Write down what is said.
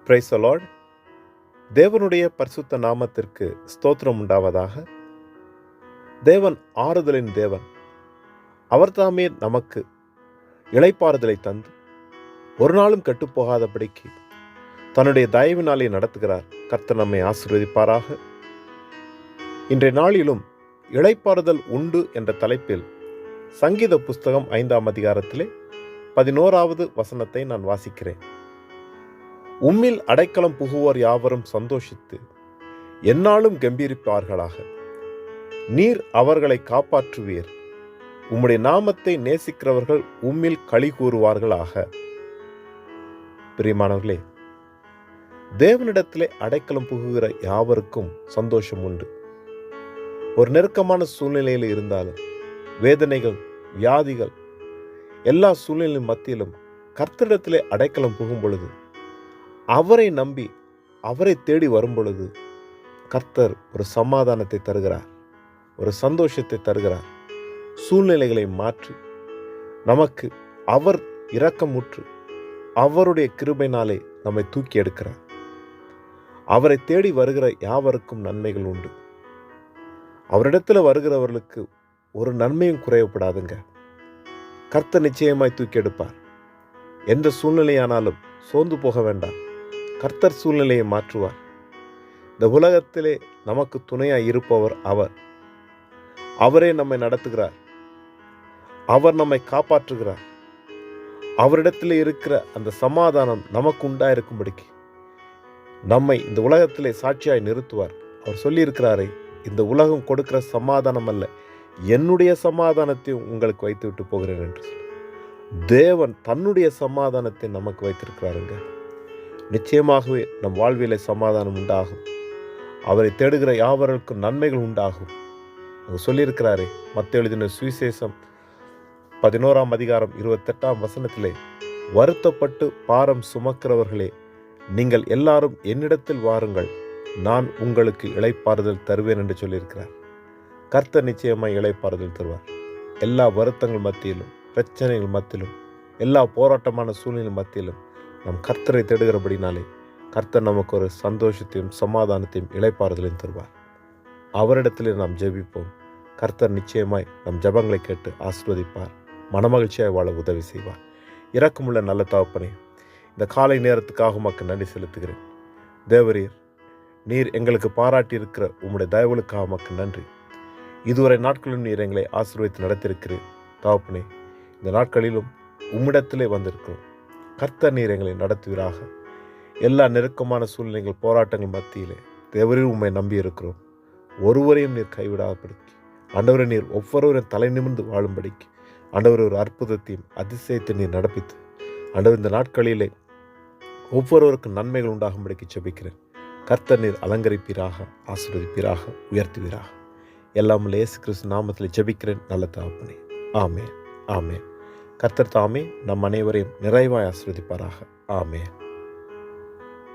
Praise the Lord. தேவனுடைய பரிசுத்த நாமத்திற்கு ஸ்தோத்திரம் உண்டாவதாக. தேவன் ஆறுதலின் தேவன். அவர் தாமே நமக்கு இளைப்பாறுதலை தந்து ஒரு நாளும் கெட்டுப்போகாதபடிக்கு தன்னுடைய தயவினாலே நடத்துகிறார். கர்த்தர் நம்மை ஆசீர்வதிப்பாராக. இன்றைய நாளிலும் இளைப்பாறுதல் உண்டு என்ற தலைப்பில் சங்கீத புஸ்தகம் 5ஆம் அதிகாரத்திலே 11வது வசனத்தை நான் வாசிக்கிறேன். உம்மில் அடைக்கலம் புகுவோர் யாவரும் சந்தோஷித்து எந்நாளும் கம்பீரிப்பார்களாக. நீர் அவர்களை காப்பாற்றுவீர். உம்முடைய நாமத்தை நேசிக்கிறவர்கள் உம்மில் களி கூறுவார்களாக. பிரியமானவர்களே, தேவனிடத்திலே அடைக்கலம் புகுகிற யாவருக்கும் சந்தோஷம் உண்டு. ஒரு நெருக்கமான சூழ்நிலையில் இருந்தாலும், வேதனைகள், வியாதிகள், எல்லா சூழ்நிலையின் மத்தியிலும் கர்த்தரிடத்திலே அடைக்கலம் புகும் பொழுது, அவரை நம்பி அவரை தேடி வரும் பொழுது கர்த்தர் ஒரு சமாதானத்தை தருகிறார், ஒரு சந்தோஷத்தை தருகிறார். சூழ்நிலைகளை மாற்றி நமக்கு அவர் இரக்கமுற்று அவருடைய கிருபையினாலே நம்மை தூக்கி எடுக்கிறார். அவரை தேடி வருகிற யாவருக்கும் நன்மைகள் உண்டு. அவரிடத்தில் வருகிறவர்களுக்கு ஒரு நன்மையும் குறையப்படாதுங்க. கர்த்தர் நிச்சயமாய் தூக்கி எடுப்பார். எந்த சூழ்நிலையானாலும் சோர்ந்து போக வேண்டாம். கர்த்தர் சூழ்நிலையை மாற்றுவார். இந்த உலகத்திலே நமக்கு துணையாய் இருப்பவர் அவர். அவரே நம்மை நடத்துகிறார். அவர் நம்மை காப்பாற்றுகிறார். அவரிடத்தில் இருக்கிற அந்த சமாதானம் நமக்கு உண்டாயிருக்கும்படிக்கு நம்மை இந்த உலகத்திலே சாட்சியாய் நிறுத்துவார். அவர் சொல்லியிருக்கிறாரே, இந்த உலகம் கொடுக்கிற சமாதானம் அல்ல, என்னுடைய சமாதானத்தை உங்களுக்கு வைத்து விட்டு போகிறேன் என்று சொல்லி தேவன் தன்னுடைய சமாதானத்தை நமக்கு வைத்திருக்கிறாருங்க. நிச்சயமாகவே நம் வாழ்விலே சமாதானம் உண்டாகும். அவரை தேடுகிற யாவருக்கும் நன்மைகள் உண்டாகும். அவர் சொல்லியிருக்கிறாரே, மத்தேயு எழுதின சுவிசேஷம் 11ஆம் அதிகாரம் 28ஆம் வசனத்திலே, வருத்தப்பட்டு பாரம் சுமக்கிறவர்களே, நீங்கள் எல்லாரும் என்னிடத்தில் வாருங்கள், நான் உங்களுக்கு இளைப்பாறுதல் தருவேன் என்று சொல்லியிருக்கிறார். கர்த்தர் நிச்சயமாய் இளைப்பாறுதல் தருவார். எல்லா வருத்தங்கள் மத்தியிலும், பிரச்சனைகள் மத்தியிலும், எல்லா போராட்டமான சூழ்நிலை மத்தியிலும் நம் கர்த்தரை தேடுகிறபடினாலே கர்த்தர் நமக்கு ஒரு சந்தோஷத்தையும் சமாதானத்தையும் இளைப்பாறுதலையும் தருவார். அவரிடத்திலே நாம் ஜெபிப்போம். கர்த்தர் நிச்சயமாய் நம் ஜெபங்களை கேட்டு ஆசீர்வதிப்பார். மனமகிழ்ச்சியாய் வாழ உதவி செய்வார். இரக்கமுள்ள நல்ல தகப்பனே, இந்த காலை நேரத்துக்காக உமக்கு நன்றி செலுத்துகிறேன். தேவரீர், நீர் எங்களுக்கு பாராட்டி இருக்கிற உம்முடைய தயவுகளுக்காக உமக்கு நன்றி. இதுவரை நாட்களிலும் நீர் எங்களை ஆசீர்வதித்து நடத்தியிருக்கிறேன். தகப்பனே, இந்த நாட்களிலும் உம்மிடத்திலே வந்திருக்கிறோம். கர்த்தர் நீர் எங்களை நடத்துவீராக. எல்லா நெருக்கமான சூழ்நிலைகள், போராட்டங்கள் மத்தியிலே தேவரீர் உம்மை நம்பி இருக்கிறோம். ஒருவரையும் நீர் கைவிடாதபடிக்கு ஆண்டவரை நீர் ஒவ்வொருவரையும் தலை நிமிர்ந்து வாழும்படிக்கு ஆண்டவர் ஒரு அற்புதத்தையும் அதிசயத்தை நீர் நடப்பித்து ஆண்டவர் இந்த நாட்களிலே ஒவ்வொருவருக்கும் நன்மைகள் உண்டாகும்படிக்கு ஜெபிக்கிறேன். கர்த்தர் நீர் அலங்கரிப்பீராக, ஆசீர்வதிப்பீராக, உயர்த்துவீராக. எல்லாம் இயேசு கிறிஸ்து நாமத்தில் ஜெபிக்கிறேன் நல்ல தகப்பனே. ஆமென், ஆமென். கர்த்தர் தாமே நம் அனைவரையும் நிறைவாய் ஆசீர்வதிப்பாராக. ஆமென்.